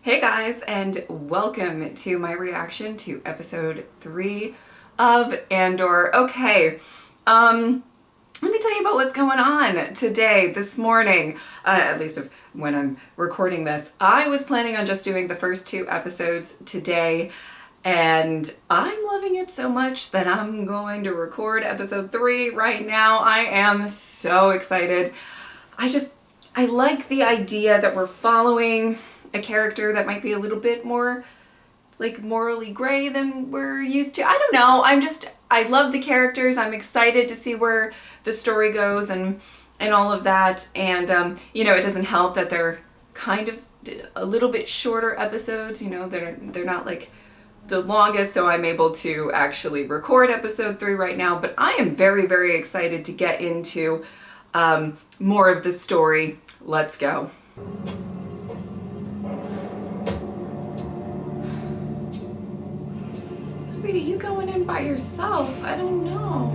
Hey guys, and welcome to my reaction to episode 3 of Andor. Okay, let me tell you about what's going on today, this morning, at least of when I'm recording this. I was planning on just doing the first 2 episodes today, and I'm loving it so much that I'm going to record episode 3 right now. I am so excited. I like the idea that we're following a character that might be a little bit more like morally gray than we're used to. I don't know. I love the characters. I'm excited to see where the story goes and all of that. And you know, it doesn't help that they're kind of a little bit shorter episodes. You know, they're not like the longest, so I'm able to actually record episode 3 right now. But I am very, very excited to get into more of the story. Let's go. Sweetie, you going in by yourself? I don't know.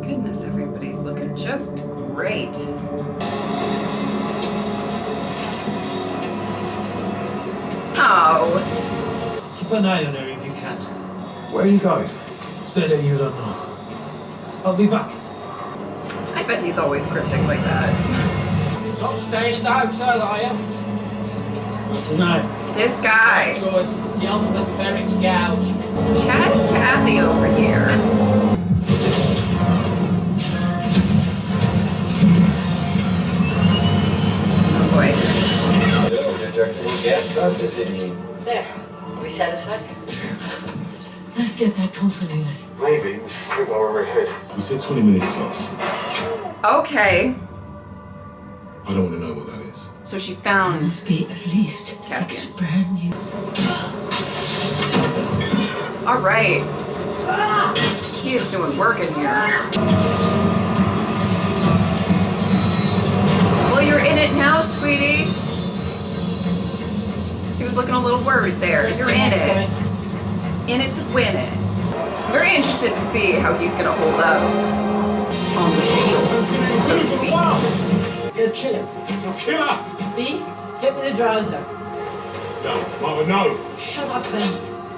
Goodness, everybody's looking just great. Oh. Keep an eye on her if you can. Where are you going? It's better you don't know. I'll be back. I bet he's always cryptic like that. Not staying in the hotel, are you? Not tonight. This guy. Choice. It's the ultimate ferret's gouge. Chatty Cathy over here. Oh boy. No detectable gas process in you. There. Are we satisfied? Let's get that console unit. Maybe we should quit while we're ahead. We said 20 minutes tops. Okay. I don't want to know what that is. So she There found must be at least 6 Cassian. brand new. All right. He is doing work in here. Well, you're in it now, sweetie. He was looking a little worried there. You're in it. In it to win it. Very interested to see how he's going to hold up on the field, so to speak. Go kill him. Don't kill us! B, get me the drowser. No, Mother, no! Shut up then.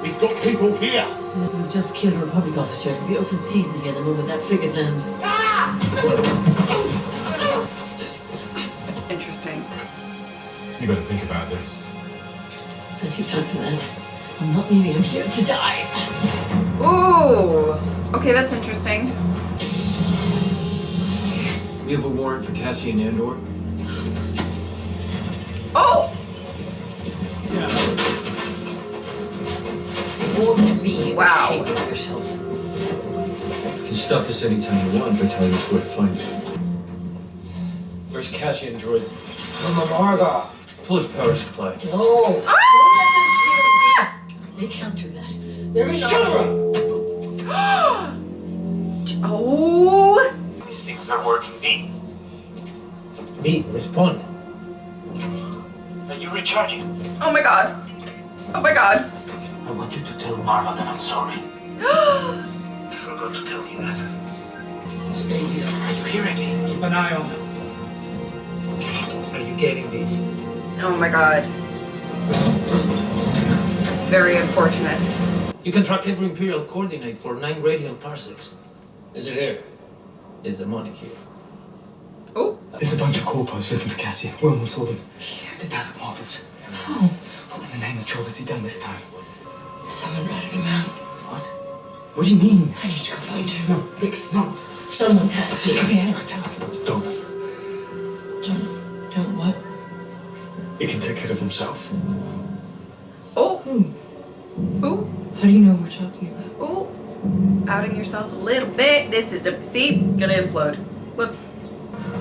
He's got people here! We've just killed a Republic officer. It'll be open season again the moment that frigate lands. Interesting. You better think about this. Plenty of time for that. I'm not leaving him here to die. Ooh. Okay, that's interesting. We have a warrant for Cassian Andor. Oh! Warm to me. Wow. Ashamed of yourself. You can stop this anytime you want by telling us where to find it. Where's Cassian, droid? Marga! Pull his power supply. No. Don't let them steal me. They counter that. There is no. Oh! These things are working me. Me, respond. Are you recharging? Oh my god. Oh my god. I want you to tell Marva that I'm sorry. I forgot to tell you that. Stay here. Are you hearing me? Keep an eye on them. Are you getting these? Oh my god. That's very unfortunate. You can track every Imperial coordinate for 9 radial parsecs. Is it here? Is the money here? Oh. There's a bunch of corpos looking for Cassian. Wormwood saw them. They're down at Marvel's. Oh. What in the name of Job has he done this time? Someone ratted him out. What? What do you mean? I need to go find him. No, Vix, no. Someone has to. Come here. Don't. Don't what? He can take care of himself. Oh. Who? Ooh. How do you know we're talking about? Ooh. Outing yourself a little bit. This is a... See? Gonna implode. Whoops.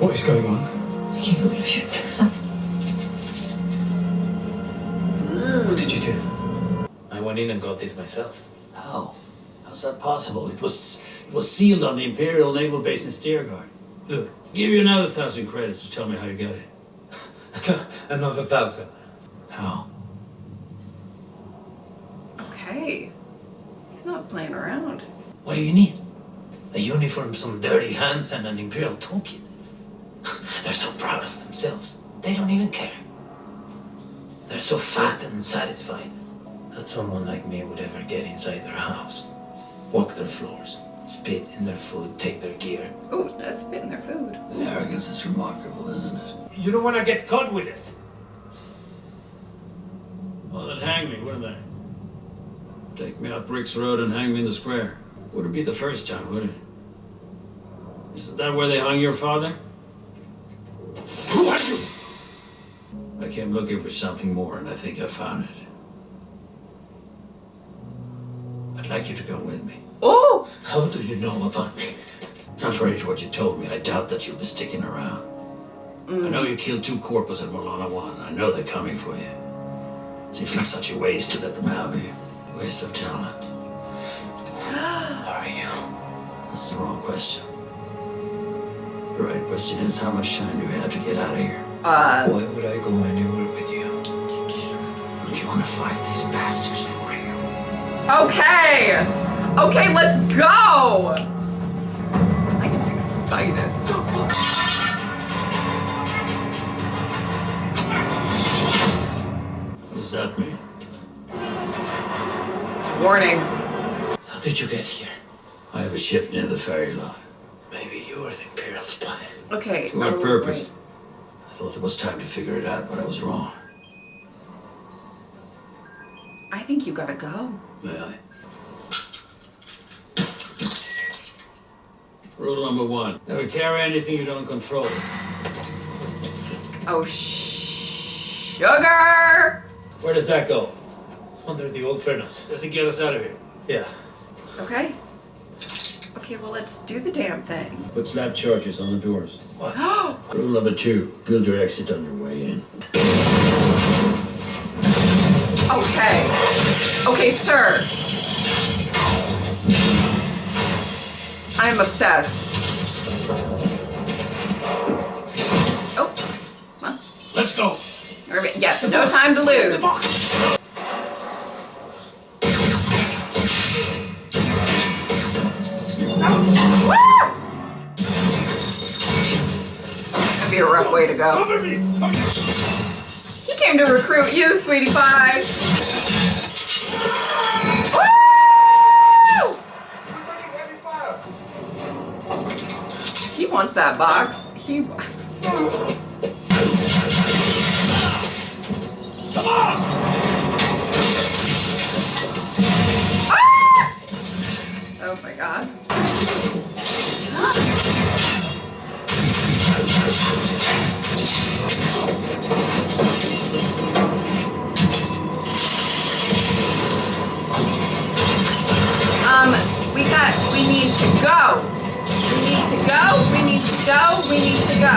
What is going on? I can't believe you just left. What did you do? I went in and got this myself. How? How's that possible? It was sealed on the Imperial Naval Base in Steergard. Look, give you another 1,000 credits to tell me how you got it. Another 1,000. How? Okay. He's not playing around. What do you need? A uniform, some dirty hands, and an Imperial toolkit. They're so proud of themselves. They don't even care. They're so fat and satisfied that someone like me would ever get inside their house, walk their floors, spit in their food, take their gear. Ooh, spit in their food. The arrogance is remarkable, isn't it? You don't want to get caught with it. Well, then hang me, wouldn't they? Take me up Brick's Road and hang me in the square. Wouldn't be the first time, would it? Isn't that where they hung your father? Who are you? I came looking for something more, and I think I found it. I'd like you to come with me. Oh! How do you know about me? Contrary to what you told me, I doubt that you'll be sticking around. I know you killed 2 corpos at Molana 1, and I know they're coming for you. Seems like such a waste to let them have you. Waste of talent. How are you? That's the wrong question. The right question is, how much time do we have to get out of here? Why would I go anywhere with you? Don't you want to fight these bastards for you? Okay! Okay, let's go! I am excited. What does that mean? It's a warning. How did you get here? I have a ship near the ferry lot. Maybe you were the Imperial spy. Okay. To what oh, purpose? right. I thought there was time to figure it out, but I was wrong. I think you gotta go. May I? Rule number 1. Never carry anything you don't control. Oh, sugar! Where does that go? Under the old furnace. Does it get us out of here? Yeah. Okay. Okay, well, let's do the damn thing. Put slap charges on the doors. Oh! Rule number 2. Build your exit on your way in. Okay. Okay, sir. I'm obsessed. Oh. Well, Let's go! yes, no time to lose. Woo! That'd be a rough way to go. He came to recruit you, sweetie pie. Woo! He wants that box. He. Oh my god. We need to go. We need to go. We need to go. We need to go.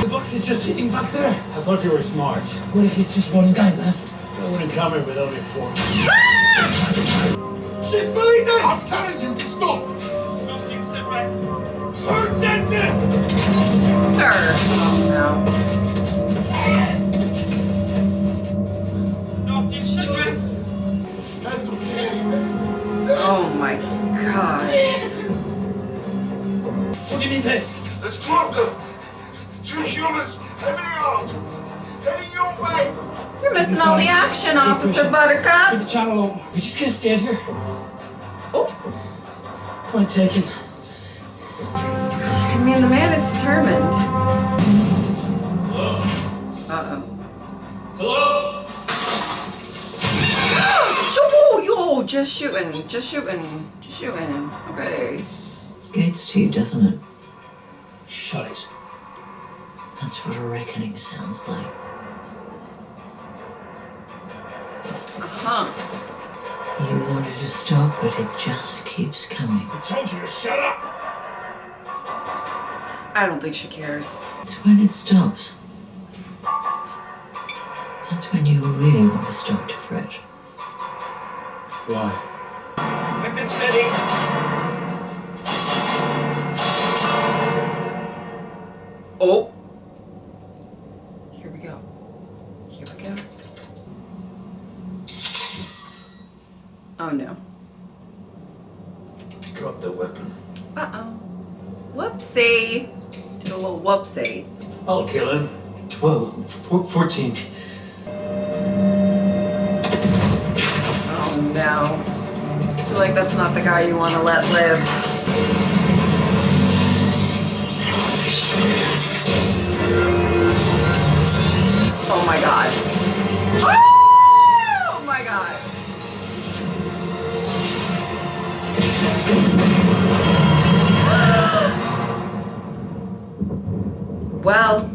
The box is just sitting back there. I thought you were smart. What if it's just one guy left? I wouldn't come here with only 4 men. She's bleeding! I'm telling you to stop! Nothing said right. Her deadness! Sir. Oh Nothing said right. no. That's okay. Oh my god. What do you mean, Peg? There's 2 of them. 2 humans, heavily armed. Heading your way. You're missing all the action, Officer Keep Buttercup. the channel open. We just gonna stand here. Oh. Point taken. I mean, the man is determined. Uh-oh. Hello? Yo, just shooting. Just shooting. Just shooting. Okay. Gets to you, doesn't it? Shut it. That's what a reckoning sounds like. Uh-huh. You wanted to stop, but it just keeps coming. I told you to shut up. I don't think she cares. It's when it stops. That's when you really want to start to fret. Why? Weapons ready. Oh. Here we go. Here we go. Oh no. Drop the weapon. Uh-oh. Whoopsie. Did a little whoopsie. I'll kill him. 14. Oh no. I feel like that's not the guy you want to let live. Oh my god. Oh my god. Well,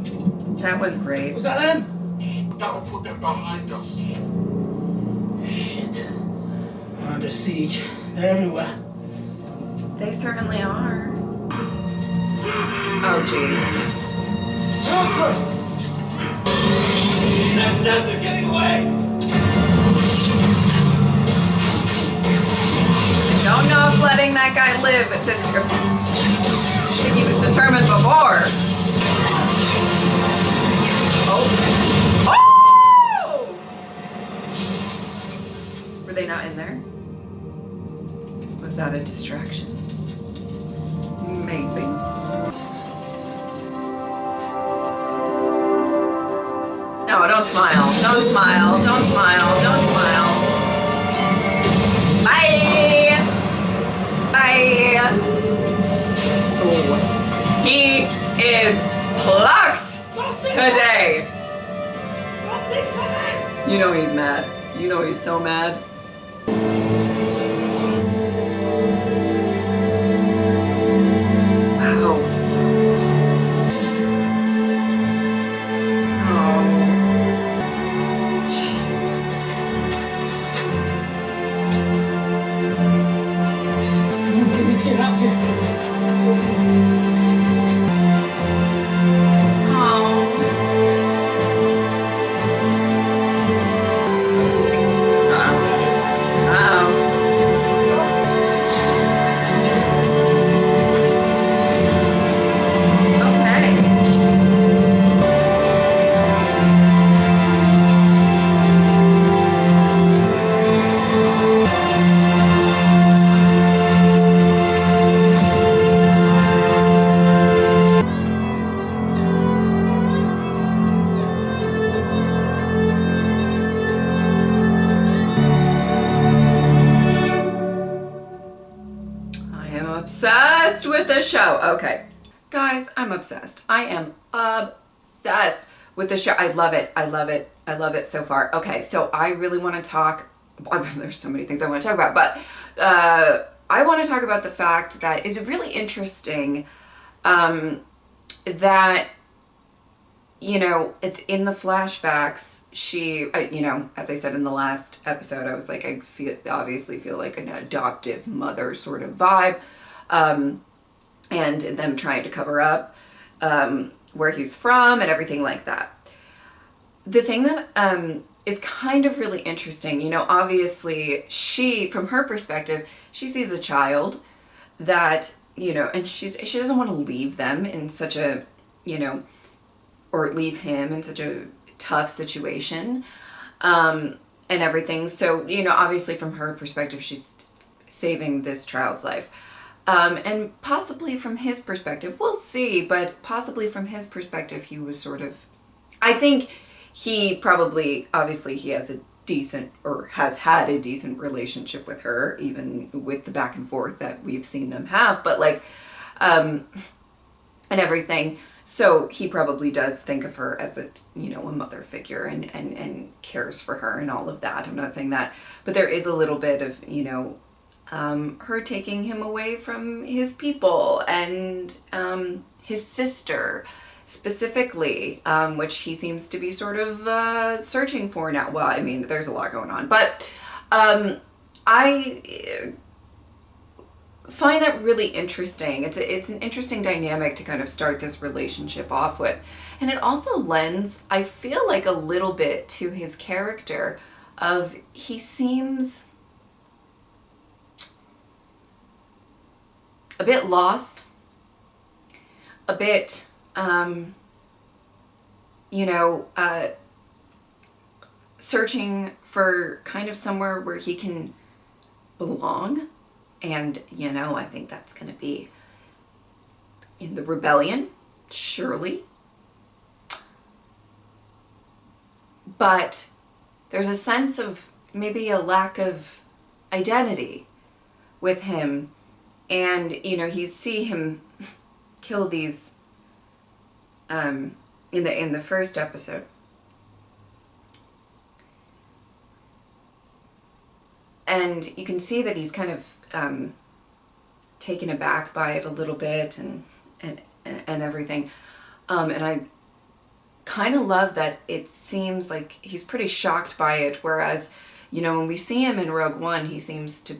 that went great. Was that them? That'll put them behind us. Shit. We're under siege. They're everywhere. They certainly are. Oh jeez. They're getting away! Don't know if letting that guy live. I think he was determined before. Oh. Were they not in there? Was that a distraction? Maybe. No, don't smile. Don't smile. Don't smile. Don't smile. Bye. Bye. Ooh. He is plucked today. You know he's mad. You know he's so mad. Wow. Oh. Jeez. We need to get out of here. Obsessed with the show. Okay. Guys, I'm obsessed. I am obsessed with the show. I love it. I love it. I love it so far. Okay, so I really want to talk, there's so many things I want to talk about, but I want to talk about the fact that it's really interesting that, you know, in the flashbacks, she, you know, as I said in the last episode, I was like, obviously feel like an adoptive mother sort of vibe, and them trying to cover up where he's from and everything like that. The thing that is kind of really interesting, you know, obviously she, from her perspective, she sees a child that, you know, and she doesn't want to leave them in such a, you know, or leave him in such a tough situation, and everything. So, you know, obviously from her perspective, she's saving this child's life. And possibly from his perspective, we'll see, but possibly from his perspective, he was sort of, I think he probably, obviously he has a decent, or has had a decent relationship with her, even with the back and forth that we've seen them have, but like, and everything. So he probably does think of her as a, you know, a mother figure and cares for her and all of that. I'm not saying that, but there is a little bit of, you know, her taking him away from his people and his sister specifically, which he seems to be sort of searching for now. Well, I mean, there's a lot going on, but I find that really interesting. It's an interesting dynamic to kind of start this relationship off with. And it also lends, I feel like, a little bit to his character of, he seems a bit lost, a bit, you know, searching for kind of somewhere where he can belong. And, you know, I think that's going to be in the rebellion. surely. But there's a sense of maybe a lack of identity with him. And, you know, you see him kill these in the first episode. And you can see that he's kind of taken aback by it a little bit and everything. And I kind of love that it seems like he's pretty shocked by it, whereas, you know, when we see him in Rogue One, he seems to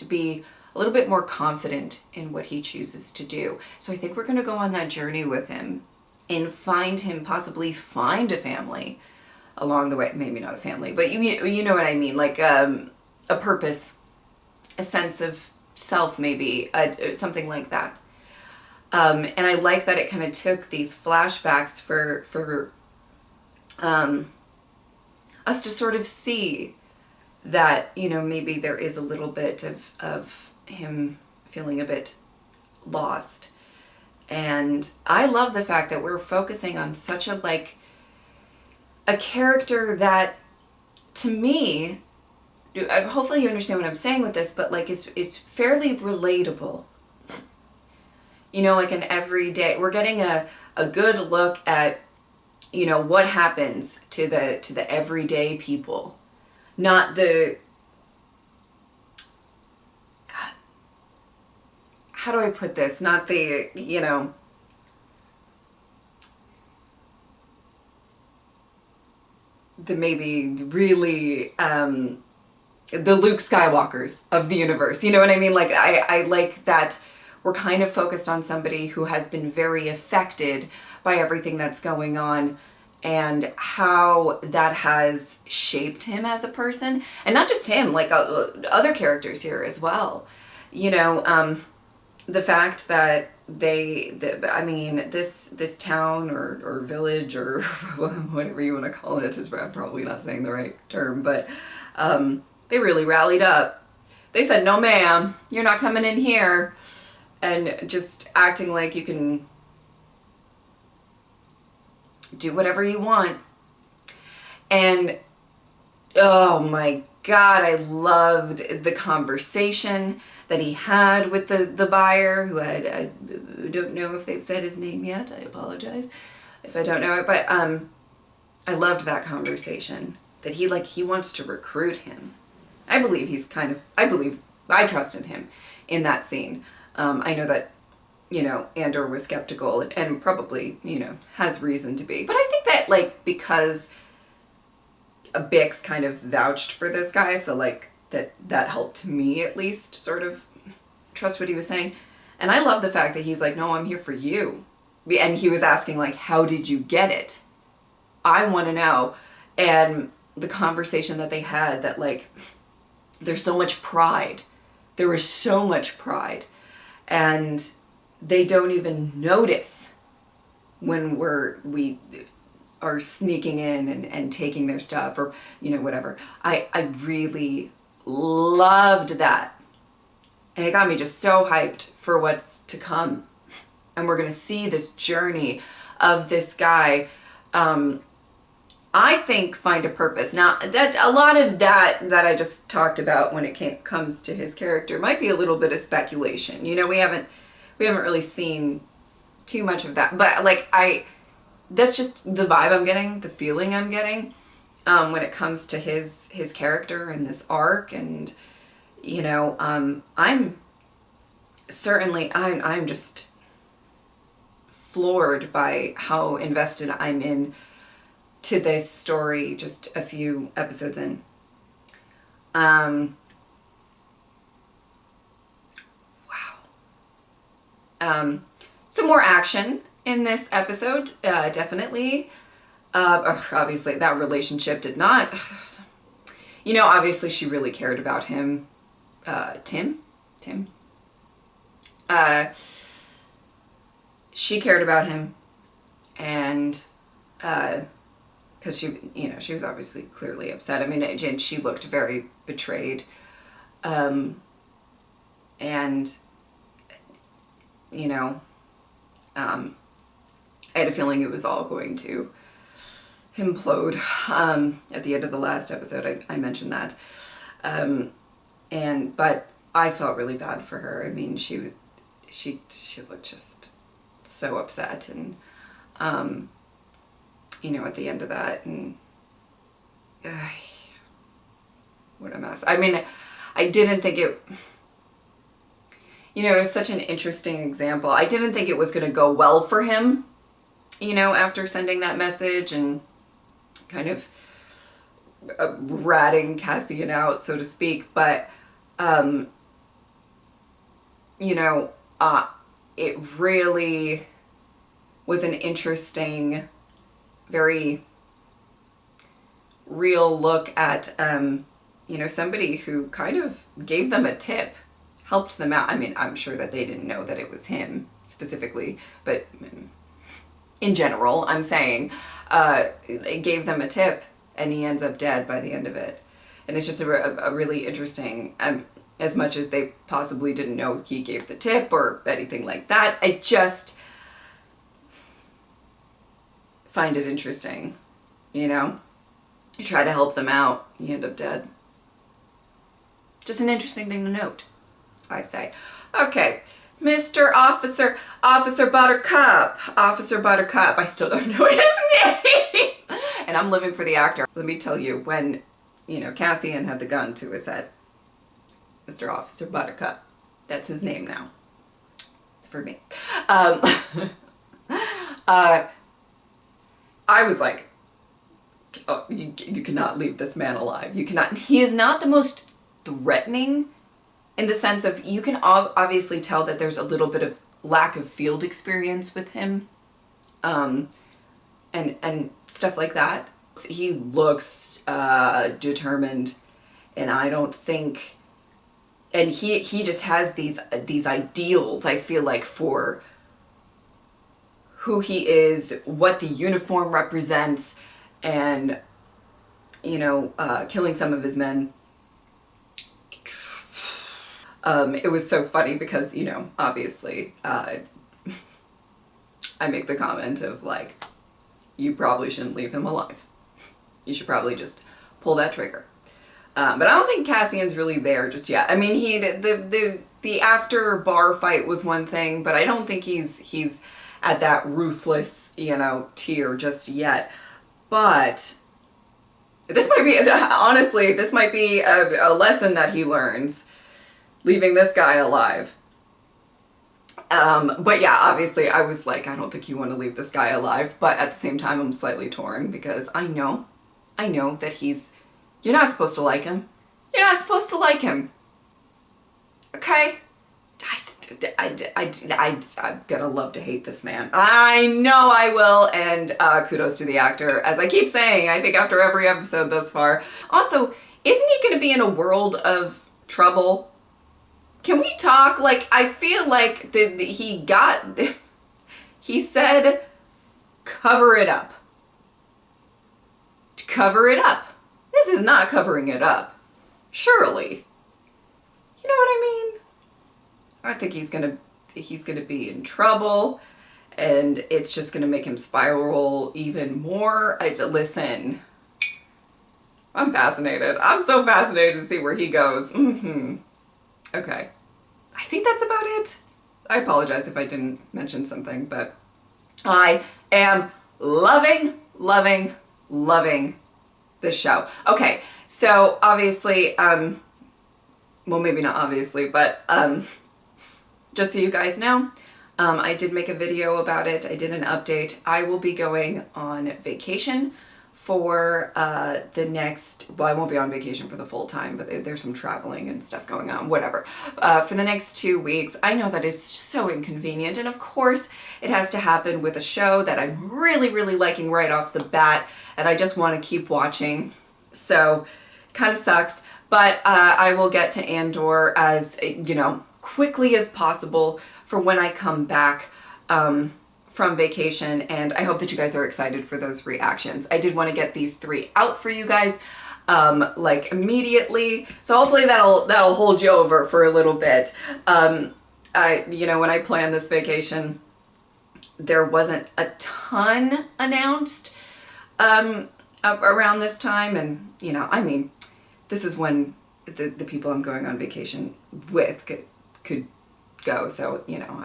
be a little bit more confident in what he chooses to do. So I think we're going to go on that journey with him and possibly find a family along the way. Maybe not a family, but you know what I mean, like a purpose, a sense of self, maybe, something like that. And I like that it kind of took these flashbacks for us to sort of see that, you know, maybe there is a little bit of him feeling a bit lost. And I love the fact that we're focusing on such a character that, to me, hopefully you understand what I'm saying with this, but like is fairly relatable. You know, like an everyday, we're getting a good look at, you know, what happens to the everyday people, not the, how do I put this? Not the, you know, the maybe really, the Luke Skywalkers of the universe. You know what I mean? Like, I like that we're kind of focused on somebody who has been very affected by everything that's going on and how that has shaped him as a person. And not just him, like other characters here as well. You know, the fact that this town or village or whatever you want to call it, is I'm probably not saying the right term, but they really rallied up. They said, no ma'am, you're not coming in here. And just acting like you can do whatever you want. And oh my God, I loved the conversation that he had with the buyer, who I don't know if they've said his name yet. I apologize if I don't know it, but I loved that conversation, that he wants to recruit him. I trusted him in that scene. I know that, you know, Andor was skeptical and probably, you know, has reason to be. But I think that, like, because Bix kind of vouched for this guy, I feel like that helped me at least sort of trust what he was saying. And I love the fact that he's like, no, I'm here for you. And he was asking, like, how did you get it? I want to know. And the conversation that they had, that, like, there's so much pride. There was so much pride. And they don't even notice when we are sneaking in and taking their stuff, or, you know, whatever. I really loved that. And it got me just so hyped for what's to come. And we're going to see this journey of this guy, I think, find a purpose. Now, that a lot of that I just talked about when it comes to his character might be a little bit of speculation. You know, we haven't really seen too much of that. But like, that's just the vibe I'm getting, the feeling I'm getting, when it comes to his character and this arc. And, you know, I'm just floored by how invested I'm in to this story just a few episodes in. Wow. Some more action in this episode, definitely. Obviously, that relationship did not. You know, obviously she really cared about him. Tim? She cared about him, and because she was obviously clearly upset. I mean, and she looked very betrayed. And, you know, I had a feeling it was all going to implode. At the end of the last episode, I mentioned that. But I felt really bad for her. I mean, she looked just so upset, and you know, at the end of that, and what a mess. I mean, I didn't think it, you know, it was such an interesting example. I didn't think it was going to go well for him, you know, after sending that message and kind of ratting Cassian out, so to speak. But, you know, it really was an interesting, very real look at, you know, somebody who kind of gave them a tip, helped them out. I mean, I'm sure that they didn't know that it was him specifically, but in general, I'm saying, it gave them a tip, and he ends up dead by the end of it. And it's just a really interesting, as much as they possibly didn't know he gave the tip or anything like that, I just find it interesting, you know? You try to help them out, you end up dead. Just an interesting thing to note, I say. Okay, Mr. Officer Buttercup. Officer Buttercup, I still don't know his name. And I'm living for the actor. Let me tell you, when, you know, Cassian had the gun to his head, Mr. Officer Buttercup, that's his name now, for me. I was like, oh, you cannot leave this man alive. You cannot. He is not the most threatening, in the sense of, you can obviously tell that there's a little bit of lack of field experience with him, and stuff like that. He looks determined, and I don't think, and he just has these ideals, I feel like, for who he is, what the uniform represents, and, you know, killing some of his men. It was so funny because, you know, obviously, I make the comment of, like, you probably shouldn't leave him alive. You should probably just pull that trigger. But I don't think Cassian's really there just yet. I mean, the after bar fight was one thing, but I don't think he's at that ruthless, you know, tier just yet. But this might be, honestly, this might be a lesson that he learns, leaving this guy alive. But yeah, obviously I was like, I don't think you want to leave this guy alive, but at the same time I'm slightly torn, because I know that you're not supposed to like him. You're not supposed to like him. Okay? I'm gonna love to hate this man. I know I will, and kudos to the actor. As I keep saying, I think after every episode thus far. Also, isn't he gonna be in a world of trouble? Can we talk? Like, I feel like he said, cover it up. Cover it up. This is not covering it up. Surely. You know what I mean? I think he's gonna be in trouble, and it's just gonna make him spiral even more. Listen, I'm fascinated. I'm so fascinated to see where he goes. Okay. I think that's about it. I apologize if I didn't mention something, but I am loving this show. Okay, so obviously, well, maybe not obviously, but just so you guys know, I did make a video about it. I did an update. I will be going on vacation for the next, well, I won't be on vacation for the full time, but there's some traveling and stuff going on, whatever. For the next 2 weeks, I know that it's so inconvenient, and of course it has to happen with a show that I'm really liking right off the bat, and I just want to keep watching, so kind of sucks, but I will get to Andor as, you know, quickly as possible for when I come back from vacation, and I hope that you guys are excited for those reactions. I did want to get these 3 out for you guys like immediately, so hopefully that'll hold you over for a little bit. You know, when I planned this vacation, there wasn't a ton announced around this time. And, you know, I mean, this is when the people I'm going on vacation with could go. So, you know,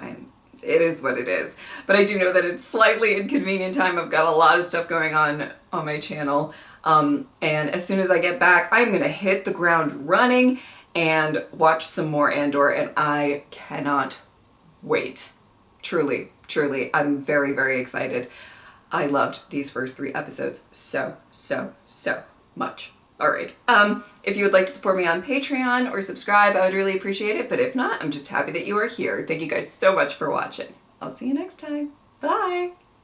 it is what it is. But I do know that it's slightly inconvenient time. I've got a lot of stuff going on my channel. And as soon as I get back, I'm going to hit the ground running and watch some more Andor. And I cannot wait. Truly, truly. I'm very, very excited. I loved these first 3 episodes so, so, so much. All right. If you would like to support me on Patreon or subscribe, I would really appreciate it. But if not, I'm just happy that you are here. Thank you guys so much for watching. I'll see you next time. Bye.